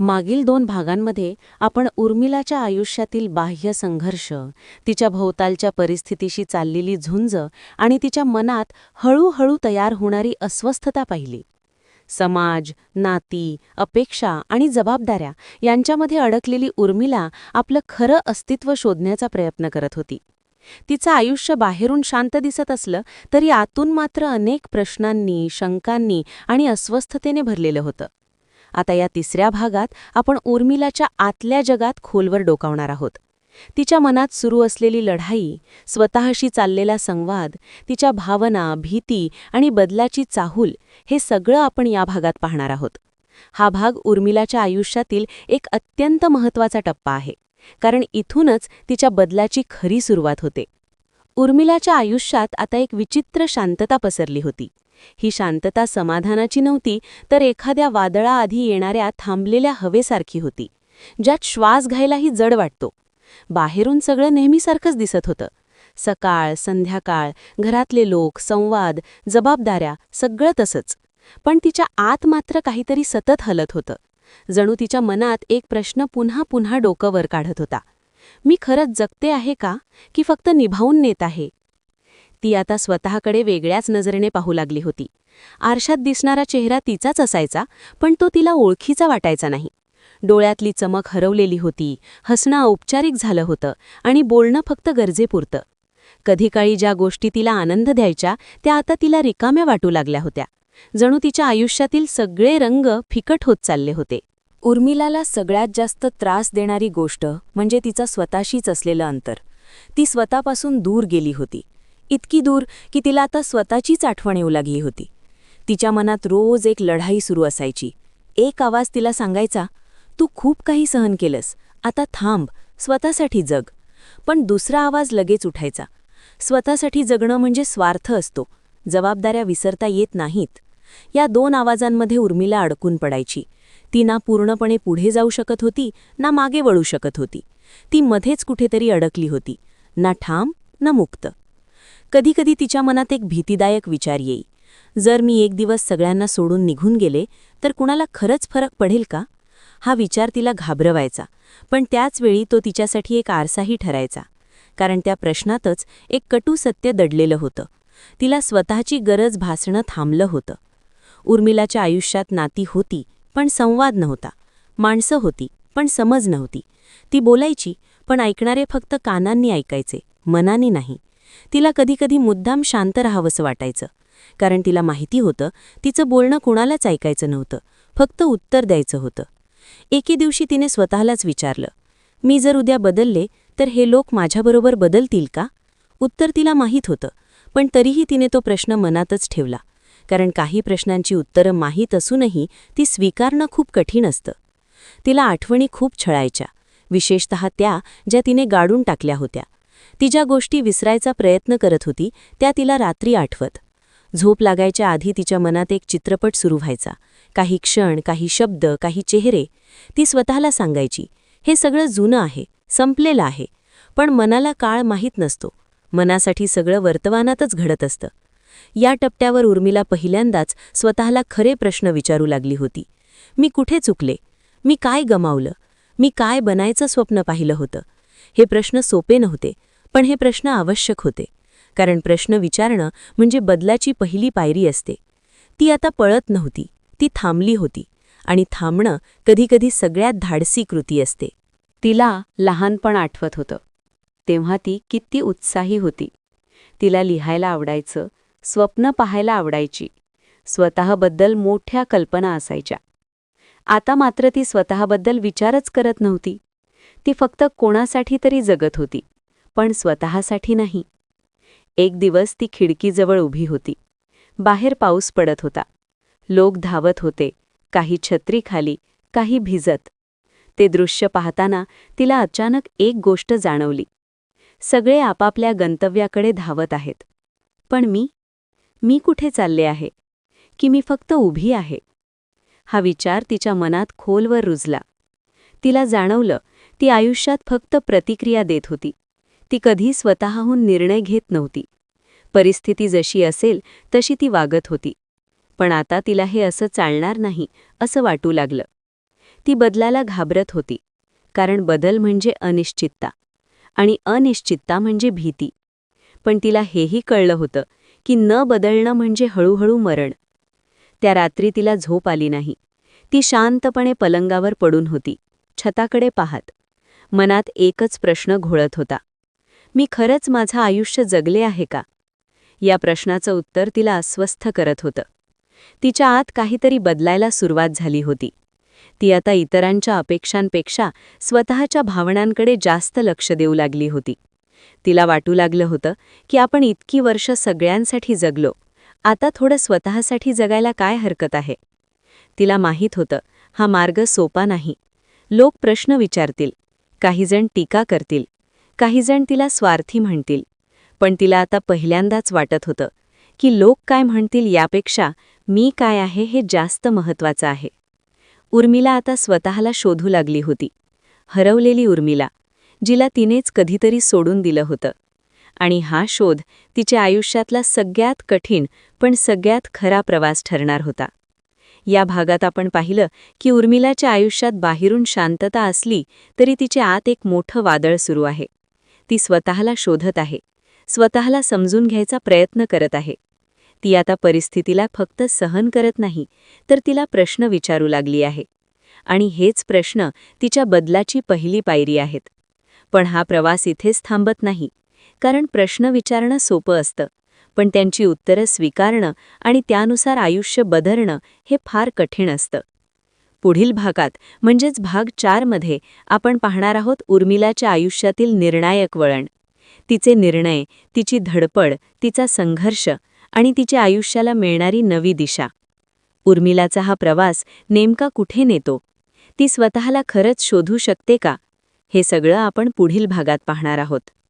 मागील 2 भागांमध्ये आपण उर्मिलाच्या आयुष्यातील बाह्य संघर्ष, तिच्या भोवतालच्या परिस्थितीशी चाललेली झुंज आणि तिच्या मनात हळूहळू तयार होणारी अस्वस्थता पाहिली. समाज, नाती, अपेक्षा आणि जबाबदाऱ्या यांच्यामध्ये अडकलेली उर्मिला आपलं खरं अस्तित्व शोधण्याचा प्रयत्न करत होती. तिचं आयुष्य बाहेरून शांत दिसत असलं तरी आतून मात्र अनेक प्रश्नांनी, शंकांनी आणि अस्वस्थतेने भरलेलं होतं. आता या तिसऱ्या भागात आपण उर्मिलाच्या आतल्या जगात खोलवर डोकावणार आहोत. तिच्या मनात सुरू असलेली लढाई, स्वतःशी चाललेला संवाद, तिच्या भावना, भीती आणि बदलाची चाहूल हे सगळं आपण या भागात पाहणार आहोत. हा भाग उर्मिलाच्या आयुष्यातील एक अत्यंत महत्त्वाचा टप्पा आहे, कारण इथूनच तिच्या बदलाची खरी सुरुवात होते. उर्मिलाच्या आयुष्यात आता एक विचित्र शांतता पसरली होती. ही शांतता समाधानाची नव्हती, तर एखाद्या वादळाआधी येणाऱ्या थांबलेल्या हवेसारखी होती, ज्यात श्वास घ्यायलाही जड वाटतो. बाहेरून सगळं नेहमीसारखंच दिसत होतं. सकाळ, संध्याकाळ, घरातले लोक, संवाद, जबाबदाऱ्या सगळं तसंच. पण तिच्या आत मात्र काहीतरी सतत हलत होतं. जणू तिच्या मनात एक प्रश्न पुन्हा पुन्हा डोकं वर काढत होता. मी खरंच जगते आहे का, की फक्त निभावून नेत आहे? ती आता स्वतःकडे वेगळ्याच नजरेने पाहू लागली होती. आरशात दिसणारा चेहरा तिचाच असायचा, पण तो तिला ओळखीचा वाटायचा नाही. डोळ्यातली चमक हरवलेली होती, हसणं औपचारिक झालं होतं आणि बोलणं फक्त गरजेपुरतं. कधीकाळी ज्या गोष्टी तिला आनंद द्यायच्या त्या आता तिला रिकाम्या वाटू लागल्या होत्या. जणू तिच्या आयुष्यातील सगळे रंग फिकट होत चालले होते. उर्मिलाला सगळ्यात जास्त त्रास देणारी गोष्ट म्हणजे तिचा स्वतःशीच असलेलं अंतर. ती स्वतःपासून दूर गेली होती. इतकी दूर की तिला आता स्वतःचीच आठवण येऊ लागली होती. तिच्या मनात रोज एक लढाई सुरू असायची. एक आवाज तिला सांगायचा, तू खूप काही सहन केलंस, आता थांब, स्वतःसाठी जग. पण दुसरा आवाज लगेच उठायचा, स्वतःसाठी जगणं म्हणजे स्वार्थ असतो, जबाबदाऱ्या विसरता येत नाहीत. या 2 आवाजांमध्ये उर्मिला अडकून पडायची. ती ना पूर्णपणे पुढे जाऊ शकत होती, ना मागे वळू शकत होती. ती मध्येच कुठेतरी अडकली होती, ना ठाम ना मुक्त. कधीकधी तिच्या मनात एक भीतीदायक विचार येई, जर मी एक दिवस सगळ्यांना सोडून निघून गेले तर कुणाला खरंच फरक पडेल का? हा विचार तिला घाबरवायचा, पण त्याचवेळी तो तिच्यासाठी एक आरसाही ठरायचा. कारण त्या प्रश्नातच एक कटू सत्य दडलेलं होतं. तिला स्वतःची गरज भासणं थांबलं होतं. उर्मिलाच्या आयुष्यात नाती होती, पण संवाद नव्हता. माणसं होती, पण समज नव्हती. ती बोलायची, पण ऐकणारे फक्त कानांनी ऐकायचे, मनाने नाही. तिला कधीकधी मुद्दाम शांत राहावंसं वाटायचं, कारण तिला माहिती होतं तिचं बोलणं कुणालाच ऐकायचं नव्हतं, फक्त उत्तर द्यायचं होतं. एके दिवशी तिने स्वतःलाच विचारलं, मी जर उद्या बदलले तर हे लोक माझ्याबरोबर बदलतील का? उत्तर तिला माहीत होतं, पण तरीही तिने तो प्रश्न मनातच ठेवला. कारण काही प्रश्नांची उत्तरं माहीत असूनही ती स्वीकारणं खूप कठीण असतं. तिला आठवणी खूप छळायच्या, विशेषतः त्या ज्या तिने गाडून टाकल्या होत्या. ती ज्या गोष्टी विसरायचा प्रयत्न करत होती त्या तिला रात्री आठवत. झोप लागायच्या आधी तिच्या मनात एक चित्रपट सुरू व्हायचा. काही क्षण, काही शब्द, काही चेहरे. ती स्वतःला सांगायची, हे सगळं जुनं आहे, संपलेलं आहे. पण मनाला काळ माहीत नसतो. मनासाठी सगळं वर्तमानातच घडत असतं. या टप्प्यावर उर्मिला पहिल्यांदाच स्वतःला खरे प्रश्न विचारू लागली होती. मी कुठे चुकले? मी काय गमावलं? मी काय बनायचं स्वप्न पाहिलं होतं? हे प्रश्न सोपे नव्हते, पण हे प्रश्न आवश्यक होते. कारण प्रश्न विचारणं म्हणजे बदलाची पहिली पायरी असते. ती आता पळत नव्हती, ती थांबली होती. आणि थांबणं कधीकधी सगळ्यात धाडसी कृती असते. तिला लहानपण आठवत होतं. तेव्हा ती किती उत्साही होती. तिला लिहायला आवडायचं, स्वप्न पाहायला आवडायची, स्वतःबद्दल मोठ्या कल्पना असायच्या. आता मात्र ती स्वतःबद्दल विचारच करत नव्हती. ती फक्त कोणासाठी तरी जगत होती, पण स्वतःसाठी नाही. एक दिवस ती खिडकीजवळ उभी होती. बाहेर पाऊस पडत होता. लोक धावत होते, काही छत्री खाली, काही भिजत. ते दृश्य पाहताना तिला अचानक एक गोष्ट जाणवली. सगळे आपापल्या गंतव्याकडे धावत आहेत. पण मी कुठे चालले आहे? की मी फक्त उभी आहे? हा विचार तिच्या मनात खोलवर रुजला. तिला जाणवलं ती आयुष्यात फक्त प्रतिक्रिया देत होती. ती कधी स्वतःहून निर्णय घेत नव्हती. परिस्थिती जशी असेल तशी ती वागत होती. पण आता तिला हे असं चालणार नाही असं वाटू लागलं. ती बदलाला घाबरत होती, कारण बदल म्हणजे अनिश्चितता आणि अनिश्चितता म्हणजे भीती. पण तिला हेही कळलं होतं की न बदलणं म्हणजे हळूहळू मरण. त्या रात्री तिला झोप आली नाही. ती शांतपणे पलंगावर पडून होती, छताकडे पाहत. मनात एकच प्रश्न घोळत होता, मी खरंच माझं आयुष्य जगले आहे का? या प्रश्नाचं उत्तर तिला अस्वस्थ करत होतं. तिच्या आत काहीतरी बदलायला सुरुवात झाली होती. ती आता इतरांच्या अपेक्षांपेक्षा स्वतःच्या भावनांकडे जास्त लक्ष देऊ लागली होती. तिला वाटू लागलं होतं की आपण इतकी वर्ष सगळ्यांसाठी जगलो, आता थोडं स्वतःसाठी जगायला काय हरकत आहे. तिला माहीत होतं, हा मार्ग सोपा नाही. लोक प्रश्न विचारतील, काहीजण टीका करतील, काहीजण तिला स्वार्थी म्हणतील. पण तिला आता पहिल्यांदाच वाटत होतं की लोक काय म्हणतील यापेक्षा मी काय आहे हे जास्त महत्त्वाचं आहे. उर्मिला आता स्वतःला शोधू लागली होती. हरवलेली उर्मिला, जिला तिनेच कधीतरी सोडून दिलं होतं. आणि हा शोध तिच्या आयुष्यातला सगळ्यात कठीण पण सगळ्यात खरा प्रवास ठरणार होता. या भागात आपण पाहिलं की उर्मिलाच्या आयुष्यात बाहेरून शांतता असली तरी तिच्या आत एक मोठं वादळ सुरू आहे. ती स्वतःला शोधत आहे, स्वतःला समजून घ्यायचा प्रयत्न करत आहे. ती आता परिस्थितीला फक्त सहन करत नाही, तर तिला प्रश्न विचारू लागली आहे. आणि हेच प्रश्न तिच्या बदलाची पहिली पायरी आहेत. पण हा प्रवास इथेच थांबत नाही, कारण प्रश्न विचारणं सोपं असतं, पण त्यांची उत्तरं स्वीकारणं आणि त्यानुसार आयुष्य बदलणं हे फार कठीण असतं. पुढील भागात म्हणजेच भाग 4 मध्ये आपण पाहणार आहोत उर्मिलाच्या आयुष्यातील निर्णायक वळण. तिचे निर्णय, तिची धडपड, तिचा संघर्ष आणि तिच्या आयुष्याला मिळणारी नवी दिशा. उर्मिलाचा हा प्रवास नेमका कुठे नेतो? ती स्वतःला खरंच शोधू शकते का? हे सगळं आपण पुढील भागात पाहणार आहोत.